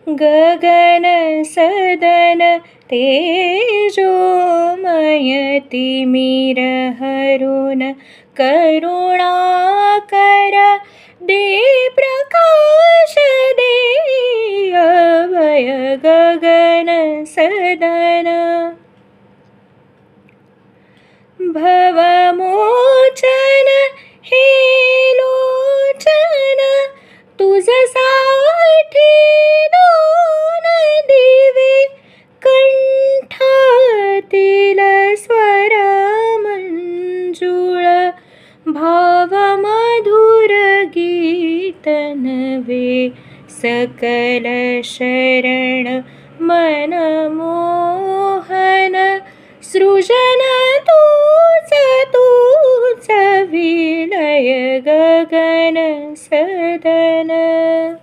गगन सदन तेजोमय तिमिर हरुन करुणाकर दे प्रकाश दे अभय गगन सदन भवमोचन हे लोचन तुझसाठी दोन दिवे कंठातील स्वर मंजुळ भाव मधुर गीत नवे सकल शरण मनमोहन सृजन तूच तूच विलय गगन सदन